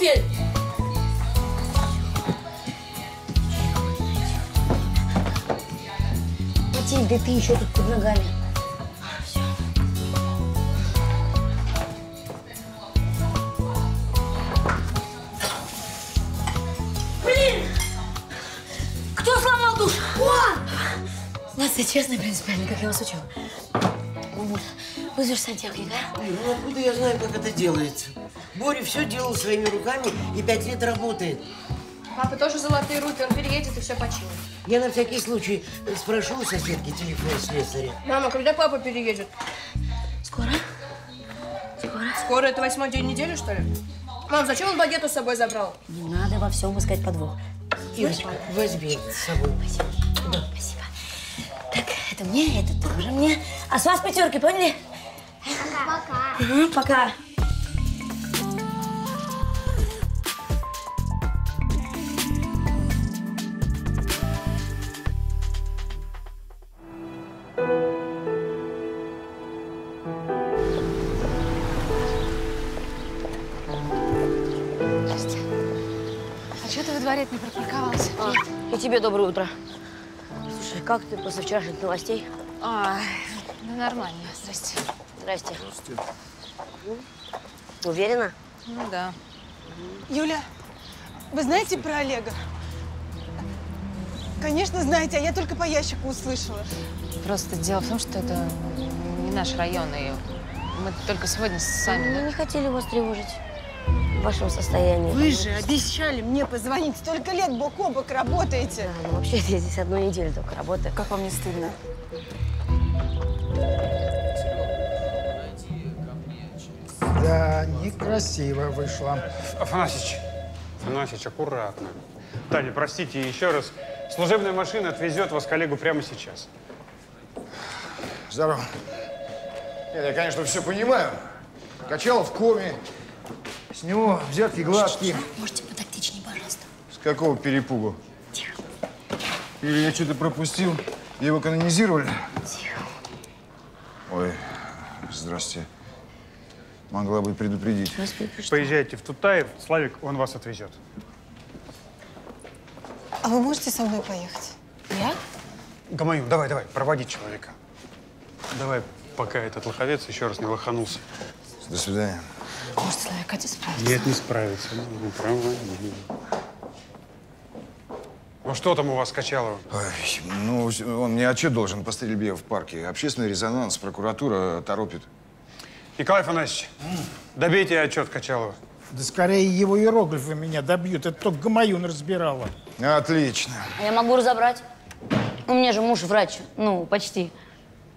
портфель! Матильда, ты еще тут под ногами. Все. Блин! Кто сломал душ? Он! Настя, честно, принципиально, как я вас учу. Вызовешь сантехника, а? Ну откуда я знаю, как это делается? Боря все делал своими руками и 5 лет работает. Папа тоже золотые руки, он переедет и все починит. Я на всякий случай спрошу у соседки телефон слесаря. Мама, когда папа переедет? Скоро? Скоро? Скоро? Это 8-й день недели, что ли? Мам, зачем он багету с собой забрал? Не надо во всем искать подвох. Ирочка, возьми с собой. Спасибо. Да. Спасибо. Так, это мне, это тоже мне. А с вас пятерки, поняли? Пока. Угу, пока. А что ты во дворе не припарковался? И тебе доброе утро. Слушай, как ты после вчерашних новостей? Ну нормально, здрасте. Здрасте. Уверена? Ну да. Юля, вы знаете про Олега? Конечно, знаете, а я только по ящику услышала. Просто дело в том, что это не наш район, и мы только сегодня сами. Мы не хотели вас тревожить в вашем состоянии. Вы же обещали мне позвонить. Столько лет бок о бок работаете. Да, ну вообще я здесь одну неделю только работаю. Как вам не стыдно? Да, некрасиво вышло. Афанасьич, аккуратно. Таня, простите еще раз. Служебная машина отвезет вас к коллегу прямо сейчас. Здорово. Нет, я, конечно, все понимаю. Качалов в коме. С него взятки гладкие. Можете потактичнее, пожалуйста. С какого перепугу? Тихо. Или я что-то пропустил? Его канонизировали? Тихо. Ой, здрасте. Могла бы предупредить. Поезжайте в Тутаев, Славик, он вас отвезет. А вы можете со мной поехать? Я? Гамаюн, давай, проводи человека. Давай, пока этот лоховец еще раз не лоханулся. До свидания. Может, Славик, Катя справится? Нет, не справится. Ну, проводи. Ну, что там у вас, Качалова? Ой, ну, он мне отчет должен по стрельбе в парке. Общественный резонанс, прокуратура торопит. Николай Афанасьевич, добейте отчет Качалова. Да скорее его иероглифы меня добьют. Это только Гамаюн разбирала. Отлично. А я могу разобрать. У меня же муж врач. Ну, почти.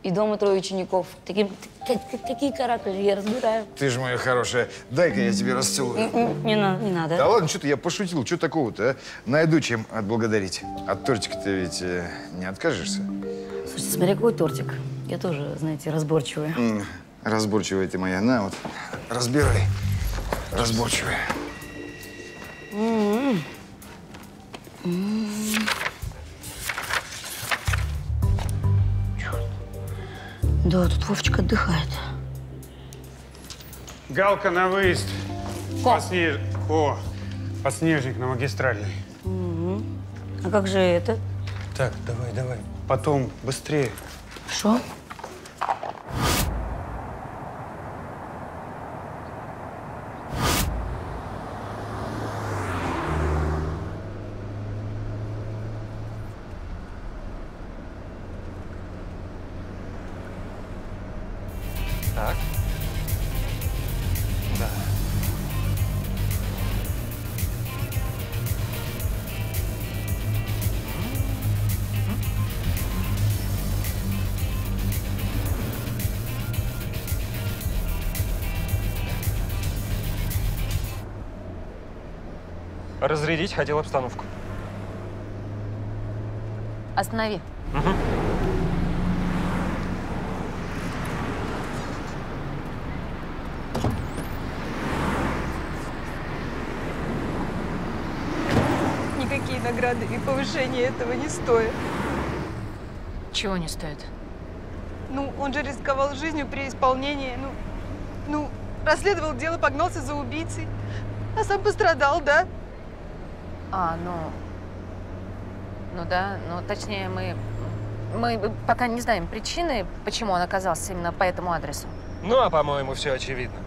И дома 3 учеников. Такие каракули я разбираю. Ты же моя хорошая. Дай-ка я тебе расцелую. Не надо. Да ладно, что-то я пошутил. Что такого-то, а? Найду чем отблагодарить. От тортика-то ведь не откажешься. Слушайте, смотри, какой тортик. Я тоже, знаете, разборчивая. Разборчивая ты моя. На вот, разбирай. Разборчивая. Да, тут Вовчик отдыхает. Галка на выезд. Подснежник на магистральной. А как же это? Так, давай. Потом, быстрее. Что? Так. Да. Разрядить, хотел обстановку. Останови. Никакие награды и повышение этого не стоят. Чего не стоит? Ну, он же рисковал жизнью при исполнении. Ну, расследовал дело, погнался за убийцей. А сам пострадал, да? Ну да, ну точнее мы пока не знаем причины, почему он оказался именно по этому адресу. Ну, а по-моему, все очевидно.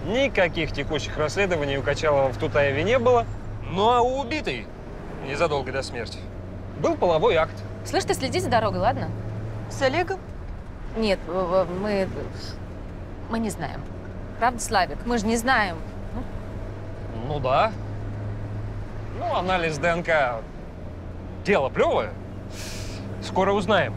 Никаких текущих расследований у Качалова в Тутаеве не было. Ну, а у убитой, незадолго до смерти, был половой акт. Слышь, ты следи за дорогой, ладно? С Олегом? Нет, мы не знаем. Правда, Славик? Мы же не знаем. Ну да. Ну, анализ ДНК – дело плевое. Скоро узнаем.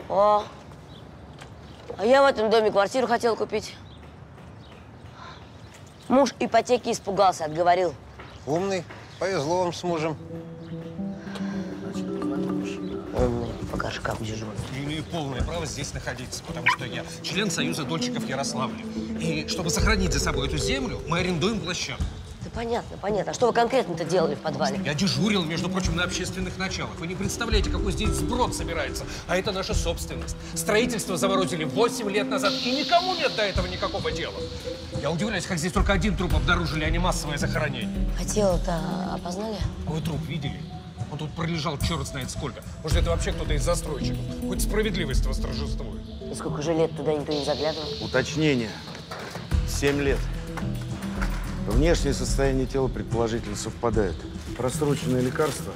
О, а я в этом доме квартиру хотел купить. Муж ипотеки испугался, отговорил. Умный. Повезло вам с мужем. Пока шкаф держу. Я имею полное право здесь находиться, потому что я член Союза дольщиков Ярославля. И чтобы сохранить за собой эту землю, мы арендуем площадку. Да понятно, понятно. А что вы конкретно-то делали в подвале? Я дежурил, между прочим, на общественных началах. Вы не представляете, какой здесь сброд собирается. А это наша собственность. Строительство заморозили 8 лет назад, и никому нет до этого никакого дела. Я удивляюсь, как здесь только один труп обнаружили, а не массовое захоронение. А тело-то опознали? А вы труп видели? Он тут пролежал черт знает сколько. Может, это вообще кто-то из застройщиков. Хоть справедливость восторжествует. И сколько же лет туда никто не заглядывал? Уточнение. 7 лет. Внешнее состояние тела предположительно совпадает. Просроченное лекарство.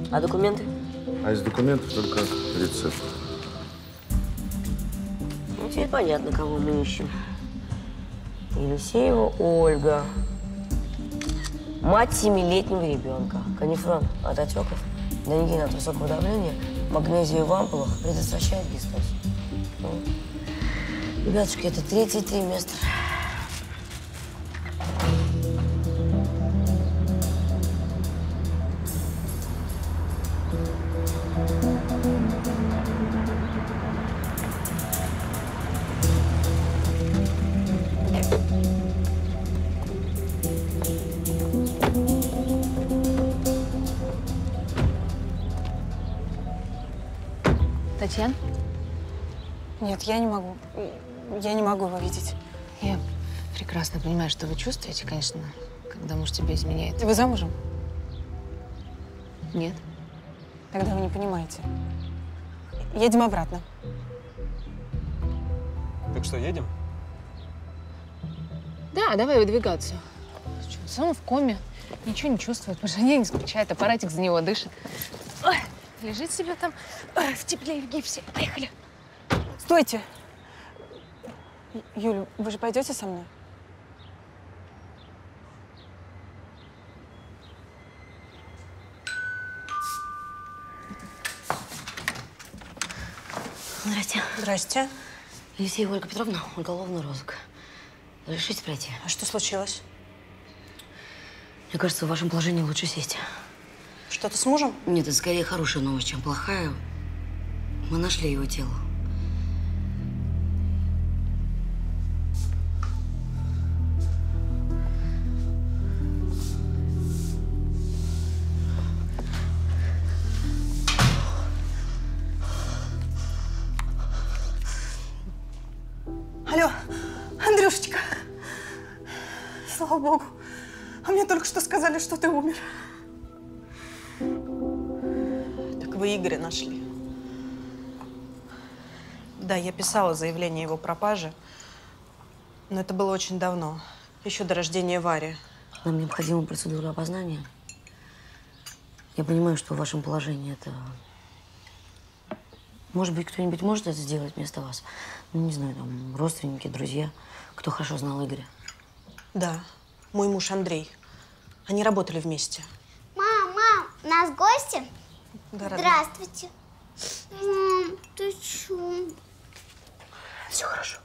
А документы? А из документов только рецепт. Ну, теперь понятно, кого мы ищем. Елисеева Ольга. Мать 7-летнего ребенка. Канифрон от отеков, данидин от высокого давления, магнезию в ампулах предотвращает гистоз. Ребятушки, это 3-й триместр. Татьяна? Нет, я не могу. Я не могу его видеть. Я прекрасно понимаю, что вы чувствуете, конечно, когда муж тебя изменяет. Вы замужем? Нет. Тогда вы не понимаете. Едем обратно. Так что, едем? Да, давай выдвигаться. Он в коме, ничего не чувствует, по жене не скучает, аппаратик за него дышит. Ой, лежит себе там в тепле и в гипсе. Поехали. Стойте! Юля, вы же пойдете со мной? Здрасте. Здрасте. Елисеева Ольга Петровна, уголовный розыск. Разрешите пройти? А что случилось? Мне кажется, в вашем положении лучше сесть. Что-то с мужем? Нет, это скорее хорошая новость, чем плохая. Мы нашли его тело. Алло, Андрюшечка. Слава богу. А мне только что сказали, что ты умер. Так вы Игоря нашли? Да, я писала заявление о его пропаже, но это было очень давно, еще до рождения Вари. Нам необходима процедура опознания. Я понимаю, что в вашем положении это… Может быть, кто-нибудь может это сделать вместо вас? Ну, не знаю, там, родственники, друзья, кто хорошо знал Игоря. Да, мой муж Андрей. Они работали вместе. Мам, у нас гости? Да, родная. Здравствуйте. Мам, ты чё? Все хорошо.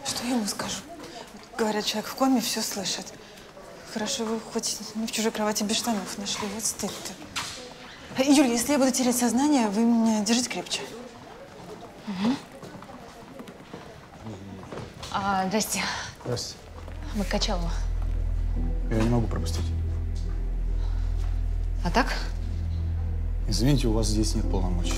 Что я ему скажу? Говорят, человек в коме все слышит. Хорошо, вы хоть не в чужой кровати без штанов нашли. Вот стыд-то. Юля, если я буду терять сознание, вы меня держите крепче. Угу. Здрасте. Здрасте. Мы к Качалову. Я не могу пропустить. А так? Извините, у вас здесь нет полномочий.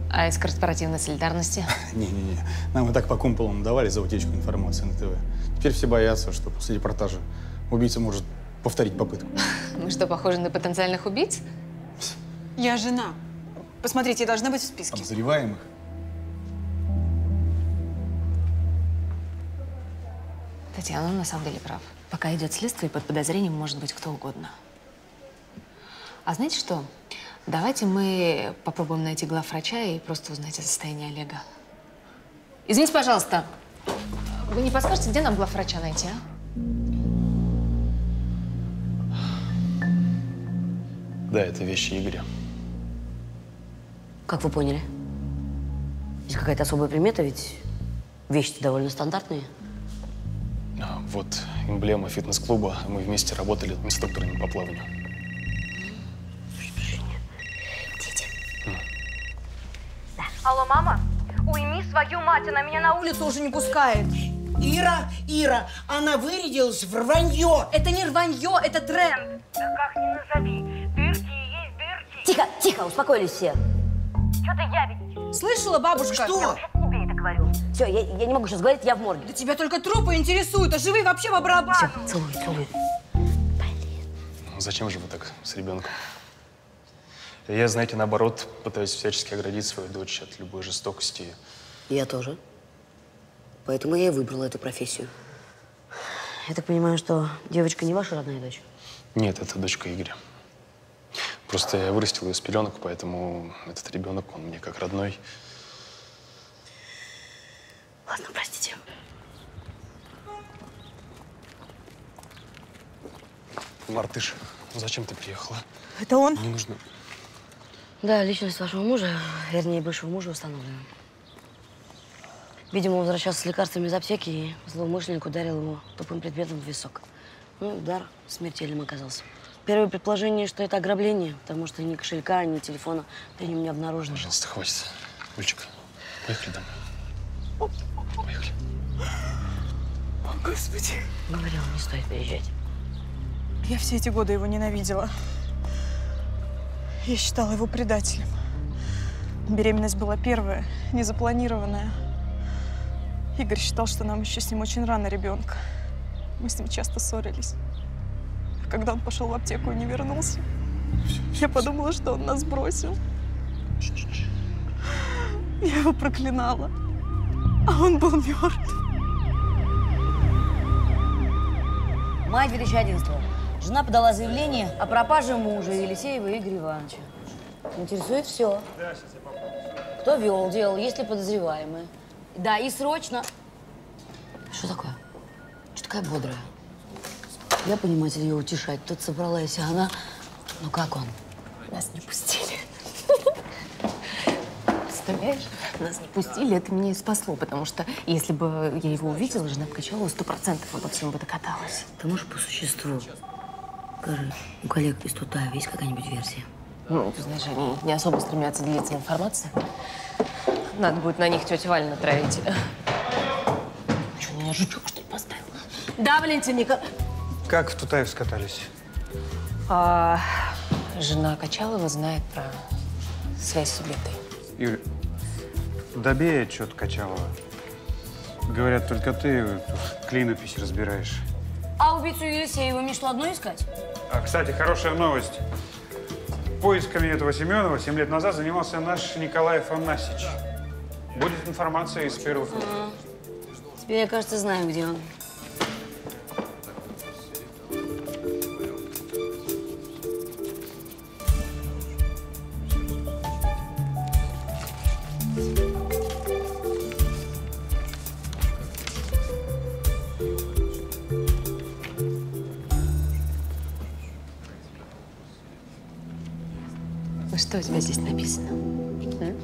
А из корпоративной солидарности? Не-не-не. Нам и так по кумполам давали за утечку информации на ТВ. Теперь все боятся, что после репортажа убийца может повторить попытку. Мы что, похожи на потенциальных убийц? Я жена. Посмотрите, я должна быть в списке. Подозреваемых. Татьяна на самом деле прав. Пока идет следствие, под подозрением может быть кто угодно. А знаете что? Давайте мы попробуем найти главврача и просто узнать о состоянии Олега. Извините, пожалуйста, вы не подскажете, где нам главврача найти, а? Да, это вещи Игоря. Как вы поняли? Есть какая-то особая примета, ведь вещи довольно стандартные. Вот эмблема фитнес-клуба. Мы вместе работали инструкторами по плаванию. Алло, мама? Уйми свою мать, она меня на улицу уже не пускает. Ира, она вырядилась в рванье. Это не рванье, это тренд. Да как ни назови, дырки есть дырки. Тихо, успокоились все. Что-то я ведь... Слышала, бабушка? Что? Я вообще тебе это говорю. Все, я не могу сейчас говорить, я в морге. Да тебя только трупы интересуют, а живые вообще в обрабатывают. Все, целуй. Зачем же вы так с ребенком? Я, знаете, наоборот, пытаюсь всячески оградить свою дочь от любой жестокости. Я тоже. Поэтому я и выбрала эту профессию. Я так понимаю, что девочка не ваша родная дочь? Нет, это дочка Игоря. Просто я вырастил ее с пеленок, поэтому этот ребенок, он мне как родной. Ладно, простите. Мартыш, зачем ты приехала? Это он? Мне нужно… Да, личность вашего мужа, вернее, бывшего мужа, установлена. Видимо, он возвращался с лекарствами из аптеки, и злоумышленник ударил его тупым предметом в висок. Ну, удар смертельным оказался. Первое предположение, что это ограбление, потому что ни кошелька, ни телефона при нем не обнаружено. Пожалуйста, хватит. Юлечка, поехали домой. Поехали. О, Господи. Говорила, не стоит переезжать. Я все эти годы его ненавидела. Я считала его предателем. Беременность была первая, незапланированная. Игорь считал, что нам еще с ним очень рано ребенка. Мы с ним часто ссорились. А когда он пошел в аптеку и не вернулся, я подумала, что он нас бросил. Я его проклинала, а он был мертв. Май 2011-го. Жена подала заявление о пропаже мужа Елисеева Игоря Ивановича. Интересует все. Кто вел дело, есть ли подозреваемые. Да, и срочно. Что такое? Что такая бодрая? Я, понимаете, ее утешать. Тут собралась, а она… Ну как он? Нас не пустили. Представляешь? Нас не пустили, это меня и спасло, потому что если бы я его увидела, жена бы кричала 100%, обо всем бы докаталась. Ты можешь по существу? Скажи, у коллег из Тутаева есть какая-нибудь версия? Ну, ты знаешь, они не особо стремятся делиться информацией. Надо будет на них тетя Валя натравить. Что, меня жучок, что ли, поставил? Да, Валентин Николаевич. Как в Тутаев скатались? Жена Качалова знает про связь с убитой. Юль, добей отчет Качалова. Говорят, только ты клинопись разбираешь. А убийцу Елисеева мне что, одно искать? А, кстати, хорошая новость. Поисками этого Семенова 7 лет назад занимался наш Николай Афанасьевич. Будет информация из первых рук. Теперь я, кажется, знаю, где он. Ну что у тебя здесь написано? Где?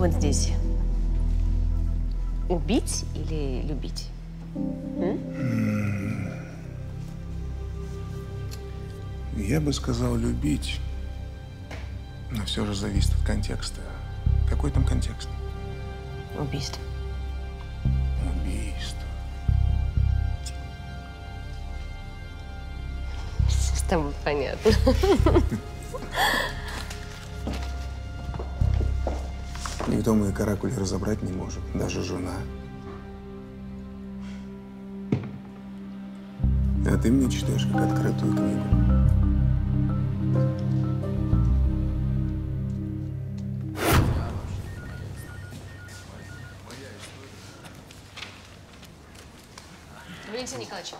вот здесь. Убить или любить? Я бы сказал любить, но все же зависит от контекста. Какой там контекст? Убийство. Убийство. С тобой понятно. Никто мои каракули разобрать не может, даже жена. А ты мне читаешь как открытую книгу. Валентин Николаевич,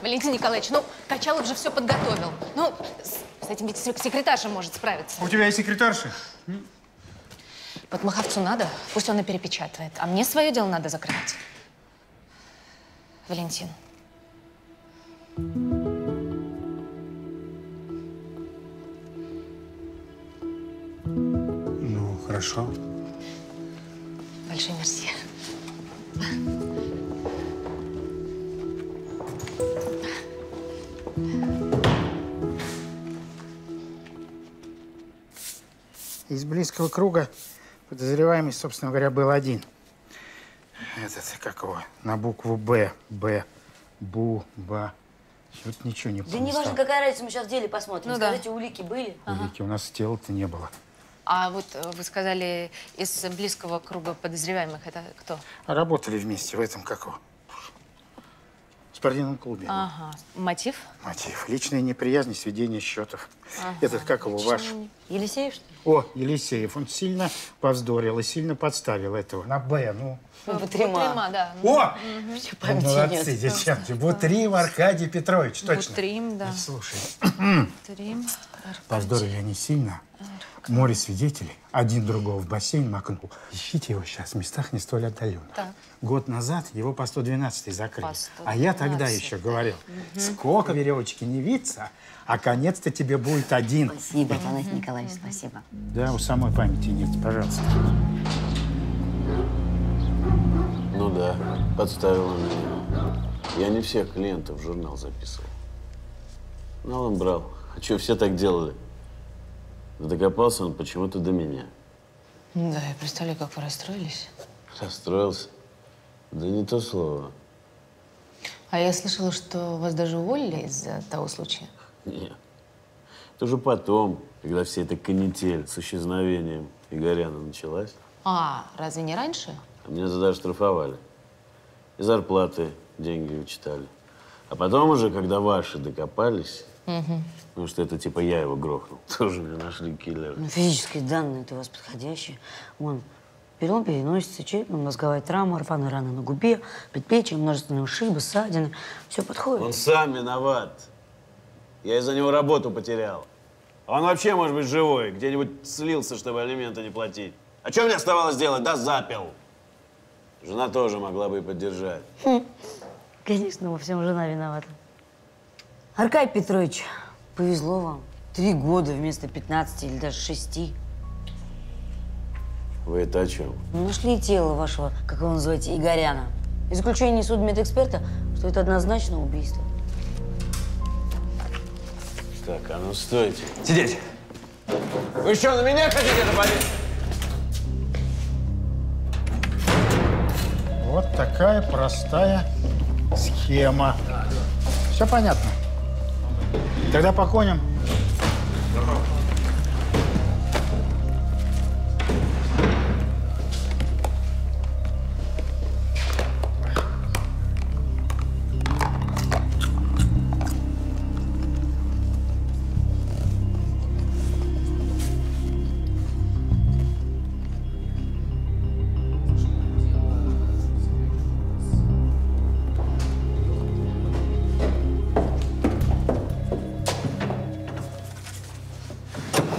Валентин Николаевич, ну, Качалов же все подготовил. Ну, с этим ведь секретарша может справиться. У тебя есть секретарша? Вот Маховцу надо, пусть он и перепечатывает. А мне свое дело надо закрывать. Валентин. Ну, хорошо. Большое мерси. Из близкого круга подозреваемый, собственно говоря, был один. Этот, как его, на букву Б. Буба. Вот ничего не помню. Да не важно, какая разница, мы сейчас в деле посмотрим. Ну Скажите, улики были? Улики у нас тела-то не было. А вот вы сказали, из близкого круга подозреваемых, это кто? Работали вместе в этом, как его, спортивном клубе. Ага. Мотив? Мотив. Личная неприязнь, сведение счетов. Ага. Этот, как его, ваш? Елисеев, что ли? О, Елисеев. Он сильно повздорил и сильно подставил этого. На Б, ну. Бутрима, да. О! Угу. Молодцы, девчонки. Бутрим Аркадий Петрович, точно. Бутрим, да. Слушай, Бутрим. повздорили они сильно. Море свидетелей. Один другого в бассейн макнул. Ищите его сейчас в местах не столь отдаленных. Так. Год назад его по 112 закрыли. По 112. А я тогда еще говорил, сколько веревочки не виться, а конец-то тебе будет один. Спасибо, Афанасий Николаевич, спасибо. Да, у самой памяти нет, пожалуйста. Ну да, подставила меня. Я не всех клиентов в журнал записывал. Но он брал. А что, все так делали? Докопался он почему-то до меня. Да, я представляю, как вы расстроились. Расстроился? Да не то слово. А я слышала, что вас даже уволили из-за того случая. Нет. Это уже потом, когда вся эта канитель с исчезновением Игоряна началась. А, разве не раньше? А меня за даже штрафовали. И зарплаты деньги вычитали. А потом уже, когда ваши докопались, потому что это типа я его грохнул, тоже меня нашли киллеры. Ну, физические данные-то у вас подходящие. Вон, перелом переносится, черепно-мозговая травма, рваные раны на губе, предплечье, множественные ушибы, ссадины. Все подходит. Он сам виноват. Я из-за него работу потерял. А он вообще, может быть, живой. Где-нибудь слился, чтобы алименты не платить. А что мне оставалось делать? Да запил. Жена тоже могла бы и поддержать. Конечно, во всем жена виновата. Аркадий Петрович, повезло вам. 3 года вместо 15 или даже 6. Вы это о чем? Ну, нашли тело вашего, как его называете, Игоряна. И заключение судмедэксперта, что это однозначно убийство. Так, а ну стойте. Сидеть! Вы что, на меня хотите нападать? Вот такая простая схема. Все понятно. Тогда по коням.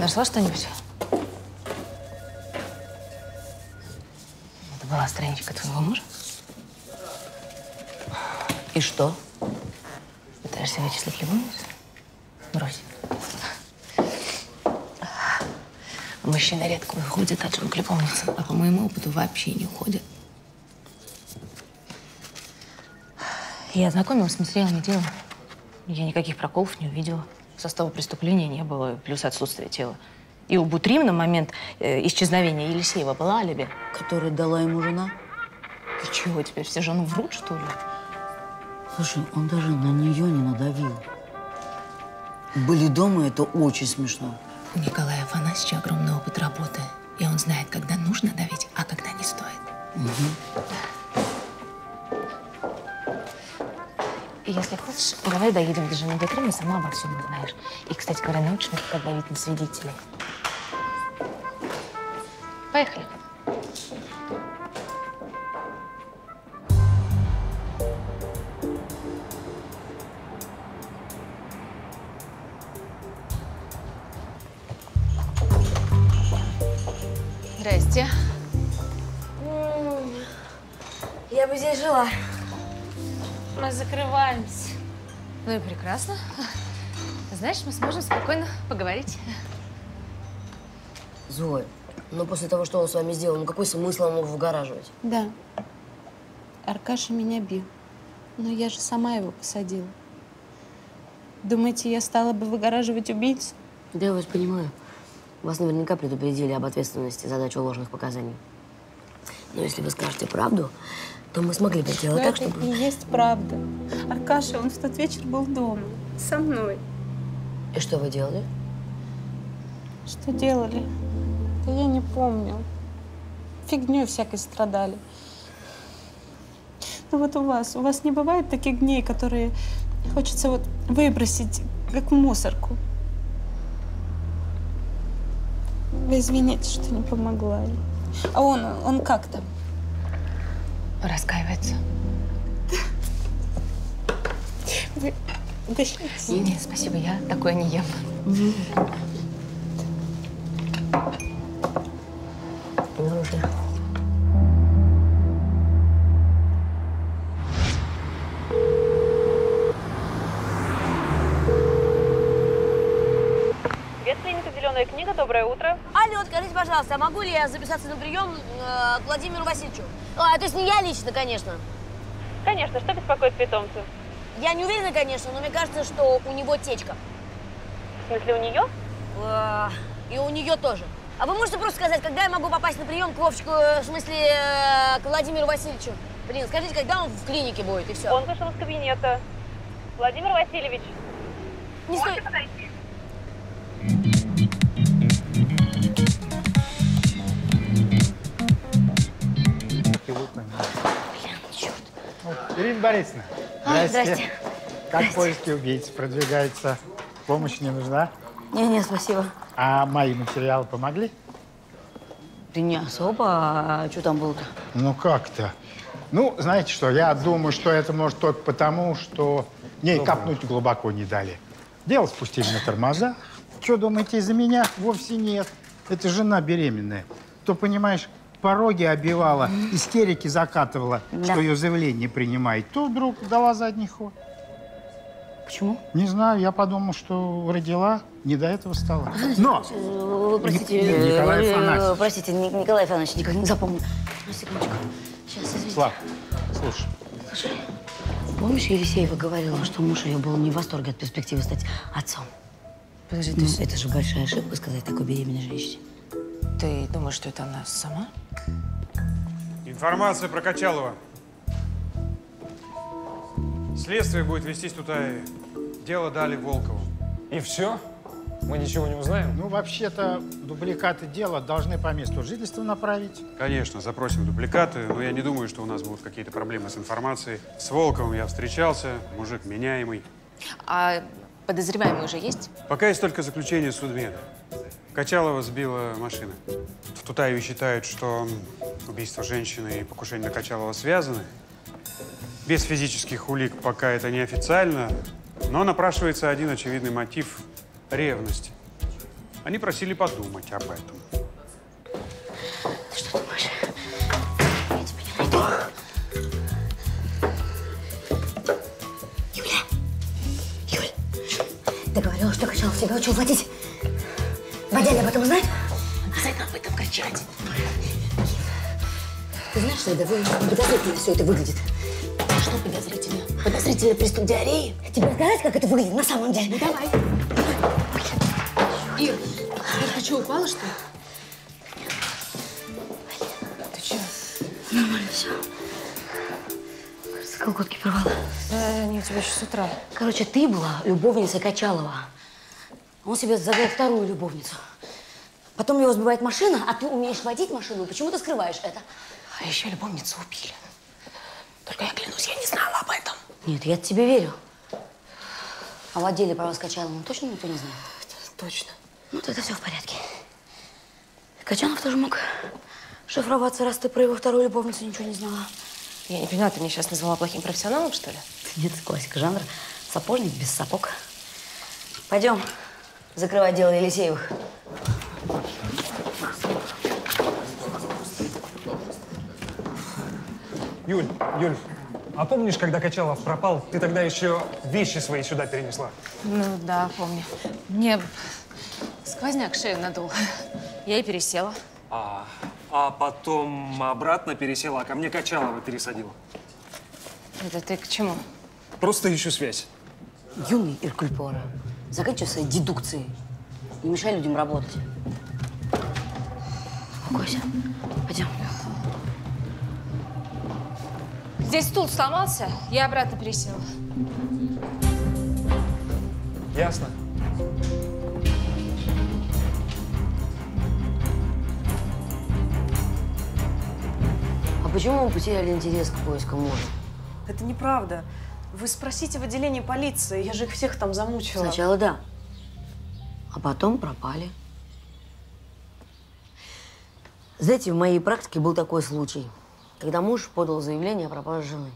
Нашла что-нибудь? Это была страничка твоего мужа? И что? Пытаешься вычислить любовницу? Брось. Мужчины редко выходят от жен к любовницам, а по моему опыту вообще не уходят. Я ознакомилась с материалами дела. Я никаких проколов не увидела. Состава преступления не было, плюс отсутствие тела. И у Бутрим на момент исчезновения Елисеева была алиби. Которую дала ему жена? И чего, теперь все жены врут, что ли? Слушай, он даже на нее не надавил. Были дома, это очень смешно. У Николая Афанасьевича огромный опыт работы. И он знает, когда нужно давить, а когда не стоит. И если хочешь, давай доедем до жены Бутрим, и сама обо всем узнаешь. И, кстати говоря, научишь меня, как давить на свидетелей. Поехали. Здрасте. Я бы здесь жила. Мы закрываемся. Ну и прекрасно. Знаешь, мы сможем спокойно поговорить. Зоя, но после того, что он с вами сделал, ну какой смысл ему выгораживать? Да. Аркаша меня бил. Но я же сама его посадила. Думаете, я стала бы выгораживать убийцу? Да, я вас понимаю. Вас наверняка предупредили об ответственности за дачу ложных показаний. Но если вы скажете правду, то мы смогли бы сделать так, чтобы… Это и есть правда. Аркаша, он в тот вечер был дома. Со мной. И что вы делали? Что делали? Да я не помню. Фигнёй всякой страдали. Ну вот у вас не бывает таких дней, которые хочется вот выбросить, как в мусорку? Вы извините, что не помогла. А он как там? Раскаивается. Вы угощайтесь? Нет, спасибо, я такое не ем. Хорошая. Ветклиника «Зеленая книга», доброе утро. Алло, скажите, пожалуйста, а могу ли я записаться на прием к Владимиру Васильевичу? То есть не я лично, конечно. Конечно, что беспокоит питомца? Я не уверена, конечно, но мне кажется, что у него течка. В смысле, у нее? И у нее тоже. А вы можете просто сказать, когда я могу попасть на прием к Вовчику, в смысле, к Владимиру Васильевичу? Блин, скажите, когда он в клинике будет, и все. Он вышел из кабинета. Владимир Васильевич. Не стоит. Подойти. Ирина Борисовна, Здрасте. Как поиски убийц продвигаются? Помощь не нужна? Не, спасибо. А мои материалы помогли? Да не особо. А что там было-то? Ну как-то. Ну, знаете что, я думаю, что это может только потому, что ней копнуть глубоко не дали. Дело спустили на тормоза. Что, думаете, из-за меня? Вовсе нет. Это жена беременная. То, понимаешь, пороги обивала, истерики закатывала, что ее заявление не принимает, то вдруг дала задний ход. Почему? Не знаю, я подумал, что родила, не до этого стало. Но! Простите, Николай Афанасьевич. Простите, Николай Афанасьевич, никак не запомнил. На секундочку. Сейчас, извините. Слав, слушай. Слушай, помнишь, Елисеева говорила, что муж ее был не в восторге от перспективы стать отцом? Подожди, то есть это же большая ошибка сказать такой беременной женщине. Ты думаешь, что это она сама? Информация про Качалова. Следствие будет вестись туда, и дело дали Волкову. И все? Мы ничего не узнаем? Ну, вообще-то, дубликаты дела должны по месту жительства направить. Конечно, запросим дубликаты, но я не думаю, что у нас будут какие-то проблемы с информацией. С Волковым я встречался, мужик меняемый. А подозреваемый уже есть? Пока есть только заключение судмеда. Качалова сбила машина. В Тутаеве считают, что убийство женщины и покушение на Качалова связаны. Без физических улик пока это неофициально, но напрашивается один очевидный мотив – ревность. Они просили подумать об этом. Ты что думаешь? Я тебя не найду. Юля, ты говорила, что Качалов тебя учил водить. Водяня об этом знает? бросай нам в этом кричать. Ты знаешь, что это подозрительно все это выглядит? Что подозрительно? Подозрительный приступ диареи? Тебе рассказать, как это выглядит на самом деле? Ну, давай. Ир, ты что, упала, что ли? Ты че? Нормально все. Колготки порвала. Не, у тебя еще с утра. Короче, ты была любовницей Качалова. Он себе завел вторую любовницу. Потом его сбивает машина, а ты умеешь водить машину. Почему ты скрываешь это? А еще любовницу убили. Только я клянусь, я не знала об этом. Нет, я тебе верю. А в отделе про вас Качалова точно никто не знает? Точно. Ну, то это все в порядке. Качанов тоже мог шифроваться, раз ты про его вторую любовницу ничего не знала. Я не поняла, ты меня сейчас назвала плохим профессионалом, что ли? Нет, классика жанра. Сапожник без сапог. Пойдем закрывать дело Елисеевых. Юль, а помнишь, когда Качалов пропал, ты тогда еще вещи свои сюда перенесла? Ну да, помню. Мне сквозняк шею надул. Я и пересела. А потом обратно пересела, а ко мне Качалова пересадила. Это ты к чему? Просто ищу связь. Юный Эркюль Пуаро, заканчивай свои дедукции. Не мешай людям работать. Успокойся. Пойдем. Здесь стул сломался, я обратно пересела. Ясно. А почему мы потеряли интерес к поискам мужа? Это неправда. Вы спросите в отделении полиции, я же их всех там замучила. Сначала да, а потом пропали. Знаете, в моей практике был такой случай, когда муж подал заявление о пропаже жены.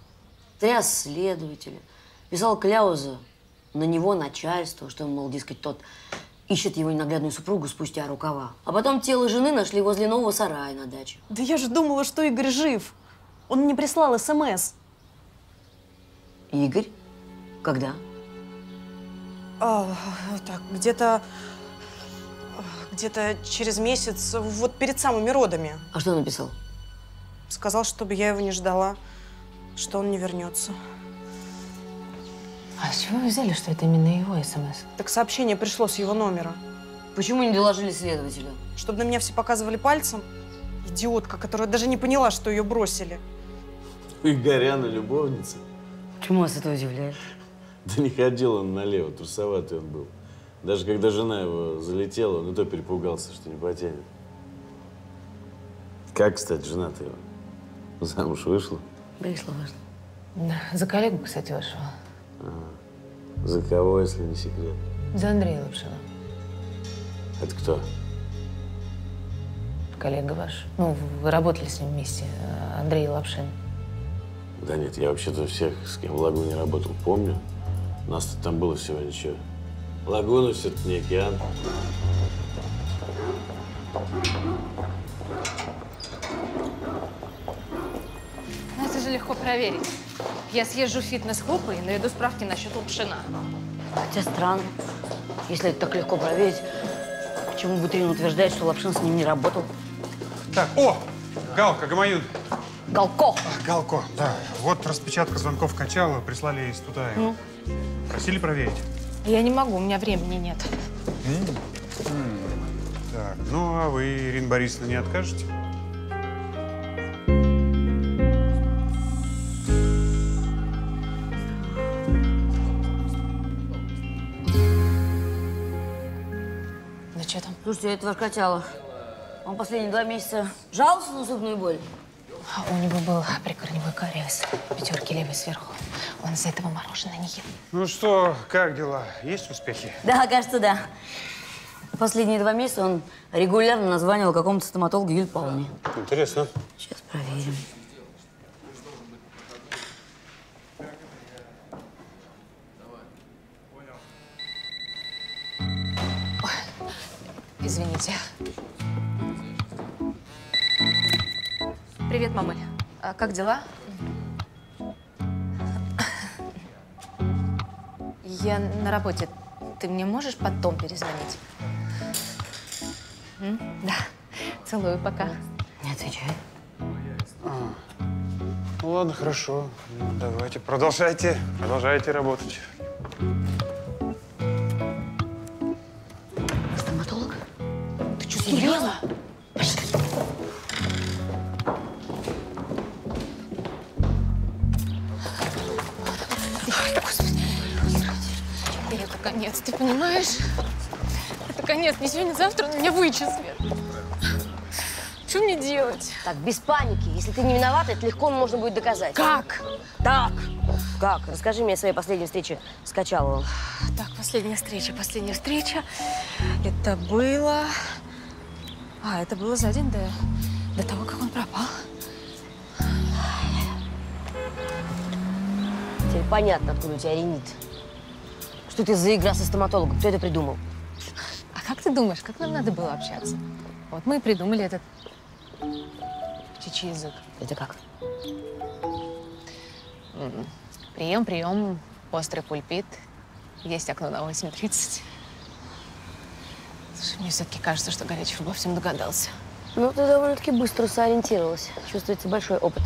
Тряс следователя, писал кляузы на него начальство, что, мол, дескать, тот ищет его ненаглядную супругу спустя рукава. А потом тело жены нашли возле нового сарая на даче. Да я же думала, что Игорь жив. Он мне прислал СМС. Игорь? Когда? Так, где-то через месяц, вот перед самыми родами. А что он написал? Сказал, чтобы я его не ждала, что он не вернется. А с чего вы взяли, что это именно его СМС? Так сообщение пришло с его номера. Почему не доложили следователю? Чтобы на меня все показывали пальцем. Идиотка, которая даже не поняла, что ее бросили. У Игоряна любовница. Чему вас это удивляет? Да не ходил он налево, трусоватый он был. Даже когда жена его залетела, он и то перепугался, что не потянет. Как, кстати, жена-то его? Замуж вышла? Вышла, вышла. Да, за коллегу, кстати, вышла. Ага. За кого, если не секрет? За Андрея Лапшина. Это кто? Коллега ваш. Ну, вы работали с ним вместе. Андрей Лапшин. Да нет, я вообще-то всех, с кем в Лагуне работал, помню. Нас-то там было всего ничего. Лагуна все-таки не океан. Ну, это же легко проверить. Я съезжу в фитнес-клуб и наведу справки насчет Лапшина. Хотя странно. Если это так легко проверить, почему Бутрин утверждает, что Лапшин с ним не работал? Так, о! Галка, Гамаюн. Галко! Галко, да. Вот распечатка звонков Качалова прислали из Тутаева. Ну? Просили проверить. Я не могу, у меня времени нет. Так, ну а вы, Ирина Борисовна, не откажете? Ну что там? Слушайте, это ваш Качалов. Он последние 2 месяца жаловался на зубную боль? У него был прикорневой кариес. 5 левой сверху. Он из-за этого мороженое не ел. Ну что, как дела? Есть успехи? Да, кажется, да. Последние 2 месяца он регулярно названивал какому-то стоматологу Юлии Павловне. Интересно. Сейчас проверим. Извините. Привет, мамуль. А как дела? Я на работе. Ты мне можешь потом перезвонить? Да. Целую, пока. Не отвечай. Ну ладно, хорошо. Давайте, продолжайте работать. Стоматолог? Ты что, серьезно? Ой, Господи. Это конец, ты понимаешь? Это конец. Не сегодня, завтра он меня вычислит. Что мне делать? Так, без паники. Если ты не виновата, это легко можно будет доказать. Как? Так. Как? Расскажи мне о своей последней встрече с Качаловым. Так, последняя встреча. Это было… это было за день до того, как он пропал. Теперь понятно, откуда у тебя ринит. Что это за игра со стоматологом? Кто это придумал? А как ты думаешь, как нам надо было общаться? Вот мы и придумали этот птичий язык. Это как? Прием, острый пульпит. Есть окно на 8:30. Слушай, мне все-таки кажется, что Горячев обо всем догадался. Ну, ты довольно-таки быстро сориентировалась. Чувствуется большой опыт.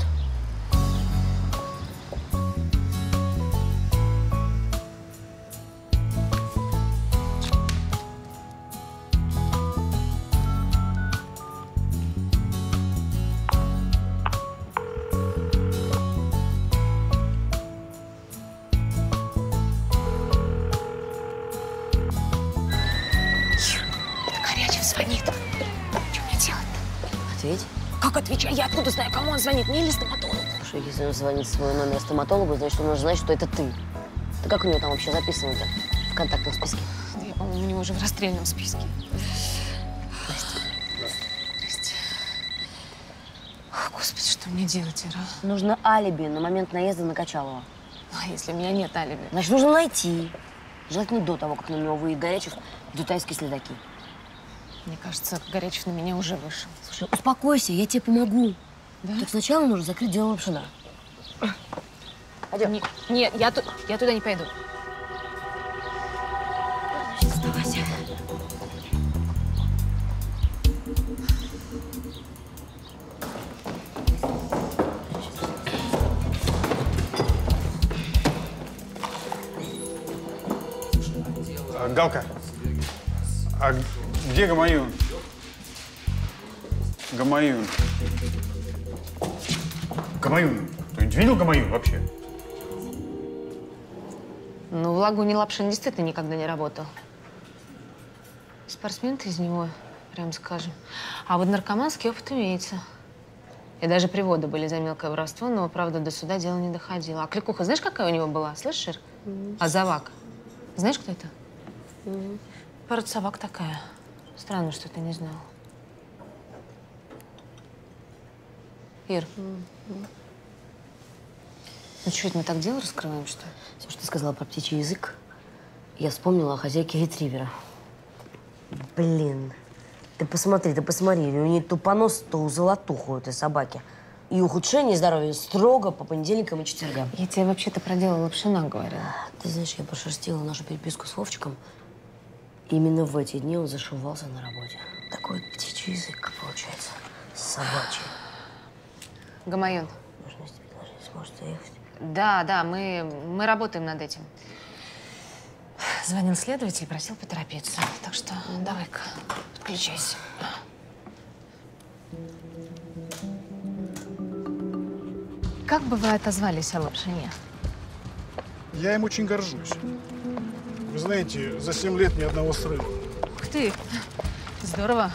Звонит. Что мне делать-то? Ответь. Как отвечать? Я откуда знаю, кому он звонит? Мне или стоматологу? Слушай, если он звонит свой номер стоматологу, значит, он нужно знать, что это ты. Ты как у него там вообще записано-то в контактном списке? Да я, по-моему, у него уже в расстрельном списке. Здрасте. Здрасте. О, Господи, что мне делать, Ира? Нужно алиби на момент наезда на Качалова. А если у меня нет алиби? Значит, нужно найти. Желательно до того, как на него выйдет Горячев и дутайские следаки. Мне кажется, Горячев на меня уже вышел. Слушай, успокойся, я тебе помогу. Да? Так сначала нужно закрыть дело Лапшина. Пойдем. Нет, я туда не пойду. Оставайся. Галка, а где Гамаюн? Гамаюн. Гамаюн. Кто-нибудь видел Гамаюн вообще? Ну, в лагуне Лапшин действительно никогда не работал. Спортсмен-то из него, прям скажем. А вот наркоманский опыт имеется. И даже приводы были за мелкое воровство, но, правда, до суда дело не доходило. А кликуха, знаешь, какая у него была? Слышишь, Ир? Азавак. Знаешь, кто это? Пара собак такая. Странно, что ты не знал. Ир. Ну что, это мы так дело раскрываем, что ли? Все, что ты сказала про птичий язык, я вспомнила о хозяйке ретривера. Блин. Ты посмотри, у нее то понос, то золотуху у этой собаки. И ухудшение здоровья строго по понедельникам и четвергам. Я тебе вообще-то про дело Лапшина говорила. Ты знаешь, я прошерстила нашу переписку с Вовчиком. Именно в эти дни он зашивался на работе. Такой вот птичий язык получается. Собачий. Гамаюн. Можно тебе предложить, сможет заехать? Да, мы работаем над этим. Звонил следователь и просил поторопиться. Так что давай-ка, подключайся. Как бы вы отозвались о Лапшине? Я им очень горжусь. Вы знаете, за 7 лет ни одного срыва. Ух ты! Здорово.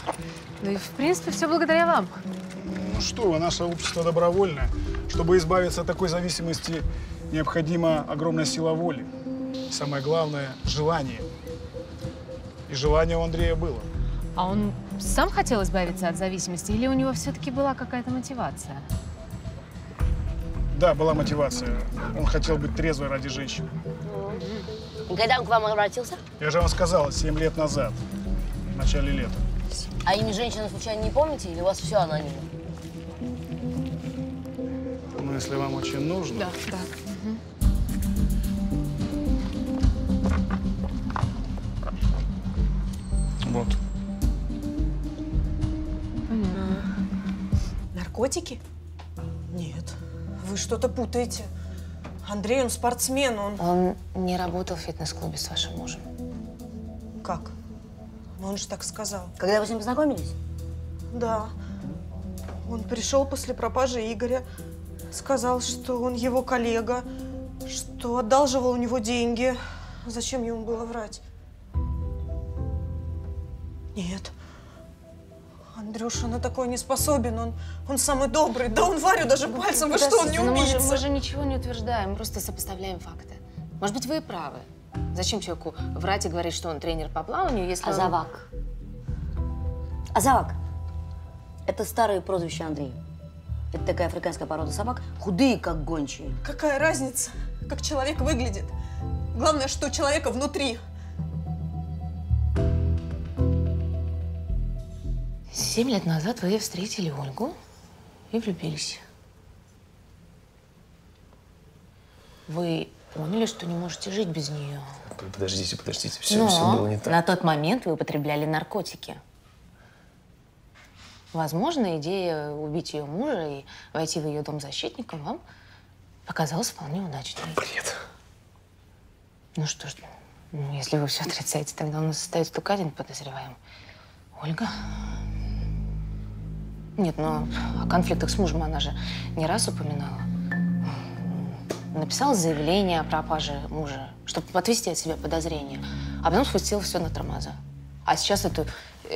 Ну и, в принципе, все благодаря вам. Ну что вы, наше общество добровольное. Чтобы избавиться от такой зависимости, необходима огромная сила воли. И самое главное – желание. И желание у Андрея было. А он сам хотел избавиться от зависимости или у него все-таки была какая-то мотивация? Да, была мотивация. Он хотел быть трезвой ради женщин. И когда он к вам обратился? Я же вам сказал, 7 лет назад, в начале лета. А имя женщины случайно не помните или у вас все анонимно? Ну, если вам очень нужно. Да. Вот. Понятно. наркотики? Нет, вы что-то путаете. Андрей, он спортсмен, Он не работал в фитнес-клубе с вашим мужем. Как? Ну, он же так сказал. Когда вы с ним познакомились? Да. Он пришел после пропажи Игоря, сказал, что он его коллега, что одалживал у него деньги. Зачем ему было врать? Нет. Андрюша на такое не способен. Он самый добрый. Да он Варю даже пальцем. Вы что, он не убийца? Мы же ничего не утверждаем, мы просто сопоставляем факты. Может быть, вы и правы. Зачем человеку врать и говорить, что он тренер по плаванию, если Азавак. Азавак. Это старое прозвище Андрея. Это такая африканская порода собак, худые, как гончие. Какая разница, как человек выглядит? Главное, что у человека внутри. 7 лет назад вы встретили Ольгу и влюбились. Вы поняли, что не можете жить без нее. Подождите, все было не так. На тот момент вы употребляли наркотики. Возможно, идея убить ее мужа и войти в ее дом защитником вам показалась вполне удачной. Бред. Ну что ж, если вы все отрицаете, тогда у нас остается только один подозреваемый. Ольга. Нет, но о конфликтах с мужем она же не раз упоминала. Написала заявление о пропаже мужа, чтобы отвести от себя подозрения, а потом спустила все на тормоза. А сейчас эту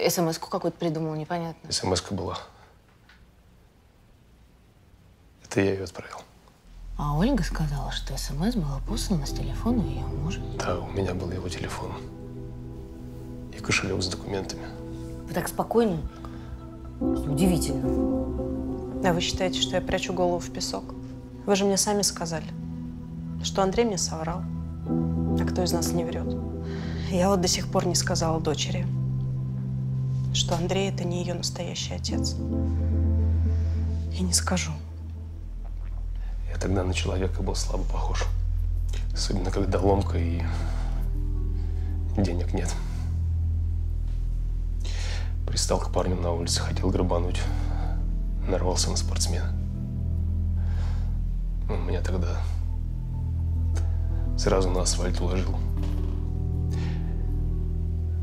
смс-ку какую-то придумала, непонятно. СМС-ка была. Это я ее отправил. А Ольга сказала, что смс была послана с телефона ее мужа. Да, у меня был его телефон. И кошелек с документами. Вы так спокойно? Удивительно. А вы считаете, что я прячу голову в песок? Вы же мне сами сказали, что Андрей мне соврал. А кто из нас не врет? Я вот до сих пор не сказала дочери, что Андрей – это не ее настоящий отец. И не скажу. Я тогда на человека был слабо похож. Особенно, когда ломка и денег нет. Пристал к парню на улице, хотел грабануть. Нарвался на спортсмена. Он меня тогда сразу на асфальт уложил.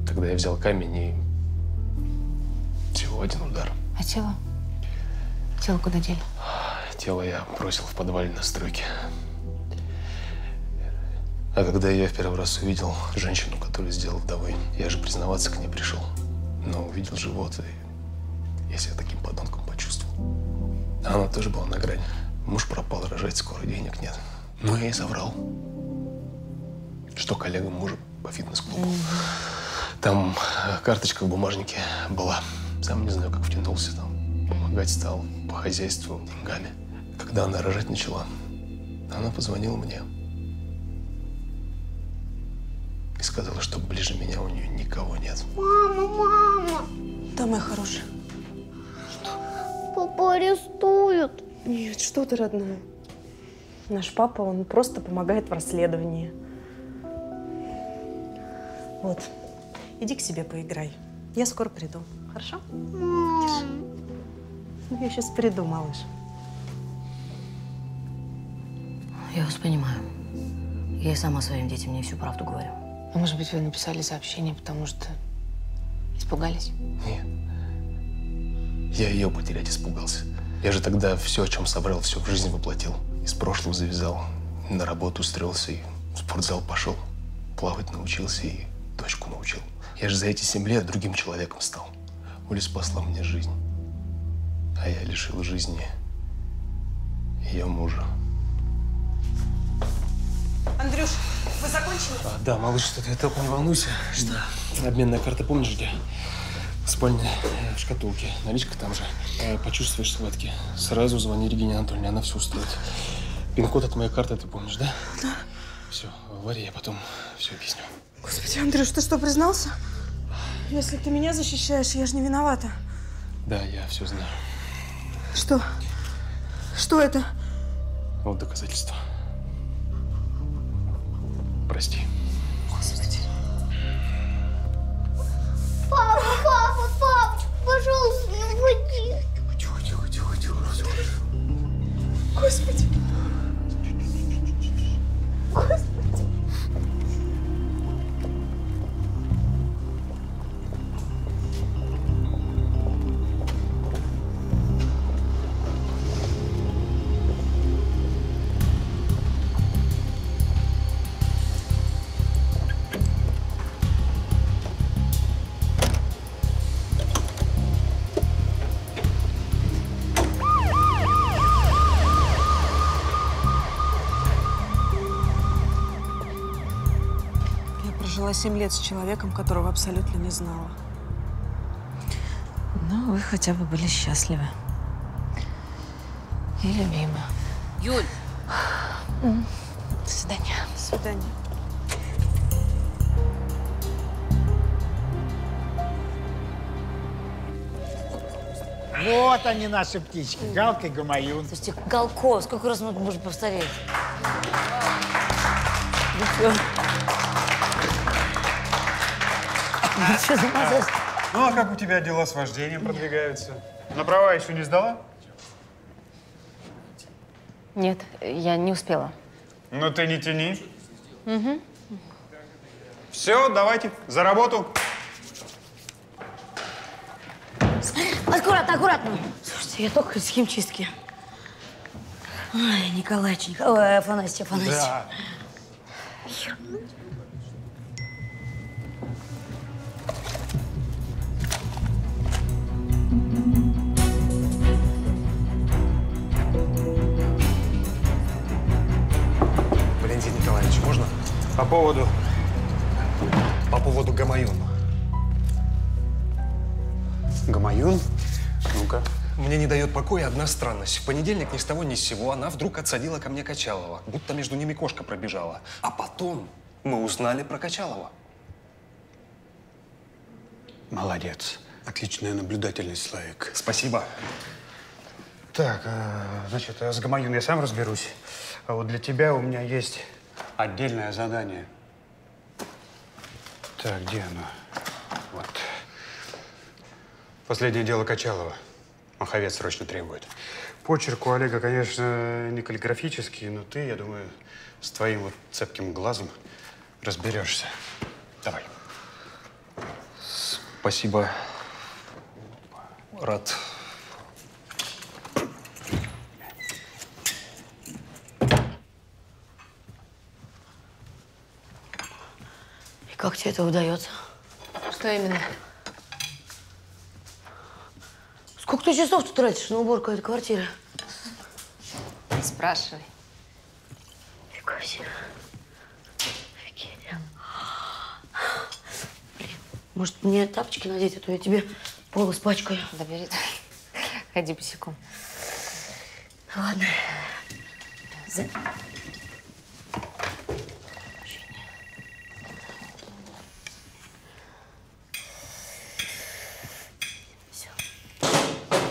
Тогда я взял камень и всего один удар. А тело? Тело куда дели? Тело я бросил в подвале на стройке. А когда я в первый раз увидел женщину, которую сделал вдовой, я же признаваться к ней пришел. Но увидел живот, и я себя таким подонком почувствовал. А она тоже была на грани. Муж пропал, рожать скоро, денег нет. Но я ей соврал, что коллега мужа по фитнес-клубу. Там карточка в бумажнике была. Сам не знаю, как втянулся там. Помогать стал по хозяйству, деньгами. Когда она рожать начала, она позвонила мне. И сказала, что ближе меня у нее никого нет. Мама! Да, моя хорошая. Папа арестуют. Нет, что ты, родная. Наш папа, он просто помогает в расследовании. Вот. Иди к себе поиграй. Я скоро приду. Хорошо? Ну, я сейчас приду, малыш. Я вас понимаю. Я и сама своим детям не всю правду говорю. А может быть, вы написали сообщение, потому что испугались? Нет. Я ее потерять испугался. Я же тогда все, о чем собрал, все в жизнь воплотил. Из прошлого завязал, на работу устроился и в спортзал пошел. Плавать научился и дочку научил. Я же за эти 7 лет другим человеком стал. Оля спасла мне жизнь. А я лишил жизни ее мужа. Андрюш, вы закончили? Да, малыш, что-то я только не волнуйся. Что? Обменная карта, помнишь где? В спальне, в шкатулке. Наличка там же. Почувствуешь схватки. Сразу звони Регине Анатольевне, она все устроит. Пин-код от моей карты ты помнишь, да? Да. Все, Варя, я потом все объясню. Господи, Андрюш, ты что, признался? Если ты меня защищаешь, я же не виновата. Да, я все знаю. Что? Что это? Вот доказательства. Прости. Господи. Папа, папочка, пожалуйста, не уходи. Тихо, все. прожила 7 лет с человеком, которого абсолютно не знала. Ну, вы хотя бы были счастливы. И любимы. Юль! До свидания. До свидания. Вот они, наши птички. Галка и Гамаюн. Слушайте, Галко, сколько раз мы можем повторять? Ну, а как у тебя дела с вождением продвигаются? На права еще не сдала? Нет, я не успела. Ну, ты не тяни. Угу. Все, давайте, за работу. Аккуратно, аккуратно. Слушайте, я только из химчистки. Ой, Николайчик. Ой, Афанасий, Афанасий. Да. Валентин Николаевич, можно? По поводу Гамаюн. Гамаюн? Ну-ка. Мне не дает покоя одна странность. В понедельник ни с того ни с сего она вдруг отсадила ко мне Качалова, будто между ними кошка пробежала. А потом мы узнали про Качалова. Молодец. Отличная наблюдательность, Славик. Спасибо. Так, значит, с Гамаюн я сам разберусь. А вот для тебя у меня есть отдельное задание. Так, где оно? Вот. Последнее дело Качалова. Маховец срочно требует. Почерк у Олега, конечно, не каллиграфический, но ты, я думаю, с твоим вот цепким глазом разберешься. Давай. Спасибо. Рад. И как тебе это удается? Что именно? Сколько ты часов тут тратишь на уборку этой квартиры? Не спрашивай. Фига себе. Офигеть. Может, мне тапочки надеть, а то я тебе пол испачкаю. Да бери. Ходи босиком. Ладно. Все.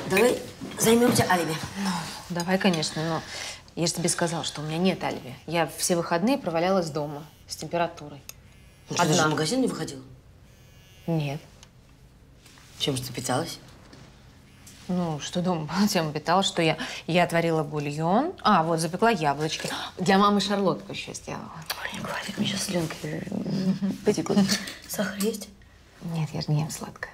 Давай займемся алиби. Ну, давай, конечно, но я же тебе сказала, что у меня нет алиби. Я все выходные провалялась дома с температурой. Ты даже в магазин не выходила? Нет. Чем же ты питалась? Ну, что дома тем питала, что я отварила бульон. А, вот, запекла яблочки. Для мамы шарлотку еще сделала. Ой, не говори, мне сейчас слюнка потекут. Сахар есть? Нет, я же не ем сладкое.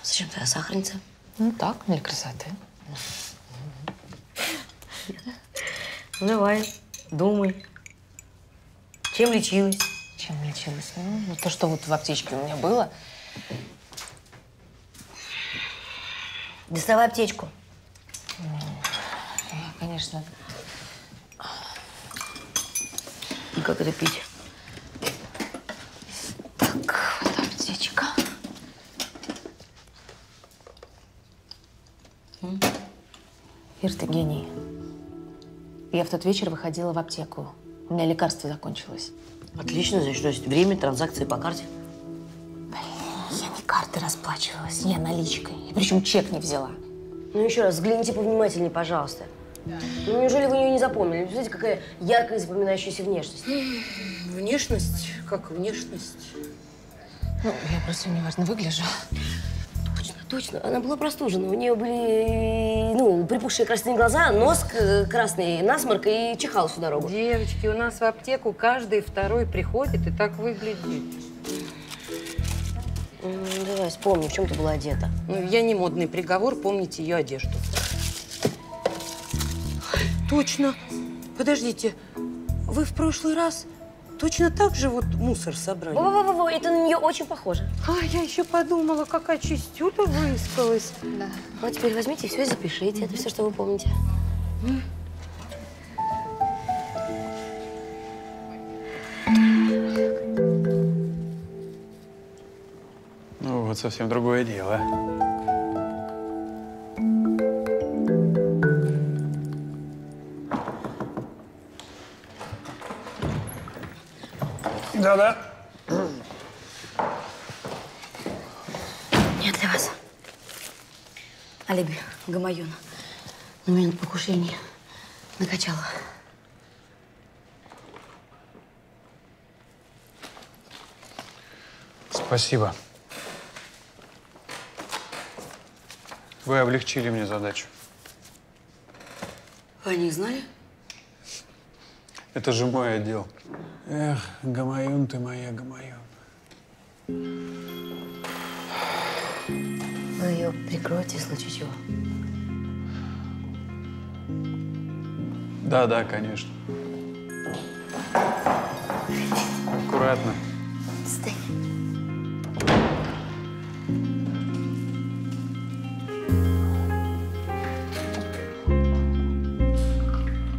Зачем твоя сахарница? Ну, так, для красоты. Ну, давай, думай. Чем лечилась? Чем лечилась? Ну, то, что вот в аптечке у меня было. Доставай аптечку. Я, конечно. И как это пить? Так, вот аптечка. Ир, ты гений. Я в тот вечер выходила в аптеку. У меня лекарство закончилось. Отлично, значит, время, транзакции по карте. Я не картой расплачивалась, я наличкой. И причем чек не взяла. Ну, еще раз, взгляните повнимательнее, пожалуйста. Ну, неужели вы ее не запомнили? Смотрите, какая яркая запоминающаяся внешность. Внешность? Как внешность? Ну, я просто неважно выгляжу. Точно, точно. Она была простужена. У нее были, ну, припухшие красные глаза, нос красный, насморк и чихал всю дорогу. Девочки, у нас в аптеку каждый второй приходит и так выглядит. Давай, вспомни, в чем ты была одета. Ну, я не модный приговор, помните ее одежду. Точно. Подождите, вы в прошлый раз точно так же вот мусор собрали? Во-во-во, это на нее очень похоже. А, я еще подумала, какая чистюля выискалась. Да. Ну, а теперь возьмите все и запишите. Это все, что вы помните. вот совсем другое дело. Да-да. Нет для вас. Алиби Гамаюна. На момент покушения накачала. Спасибо. Вы облегчили мне задачу. Вы о них знали? Это же мой отдел. Эх, Гамаюн ты моя, Гамаюн. Вы ее прикроете в случае чего? Да, конечно. Аккуратно. Стань.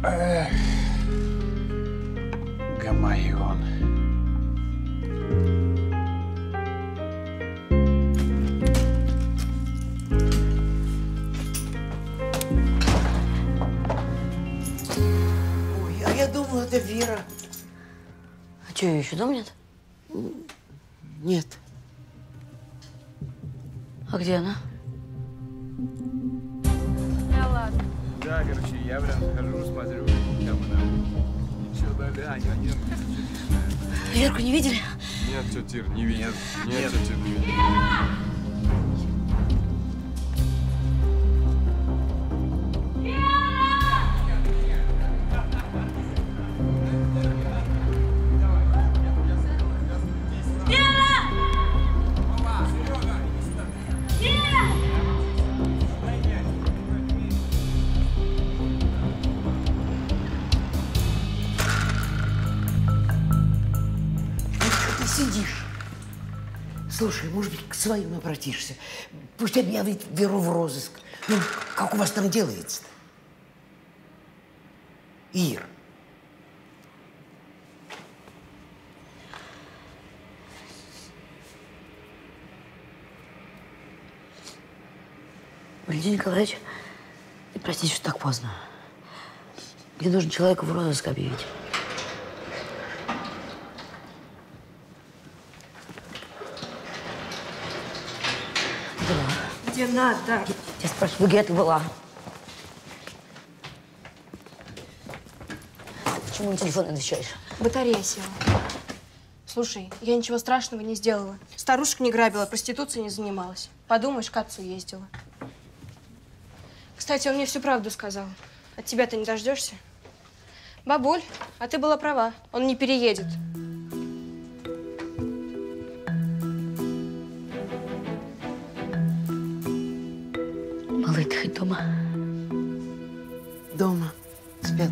Эх, Гамаюн. Ой, а я думала, это Вера. А что, ее еще дома нет? Нет. А где она? Да ладно. Да, короче, я прям хожу, смотрю, там она. Ничего, да, нет. Верку не видели? Нет, тетя Ир, не видел. Нет, тетя Ир, не видел. Сидишь. Слушай, может быть, к своим обратишься. Пусть объявит Веру в розыск. Ну, как у вас там делается-то? Ир. Валентин Николаевич, простите, что так поздно. Мне нужно человека в розыск объявить. Где надо? Я спрашиваю, где ты была? Почему на телефон не отвечаешь? Батарея села. Слушай, я ничего страшного не сделала. Старушек не грабила, проституцией не занималась. Подумаешь, к отцу ездила. Кстати, он мне всю правду сказал. От тебя ты не дождешься? Бабуль, а ты была права. Он не переедет. Малый, ты хоть дома? Дома. Спят.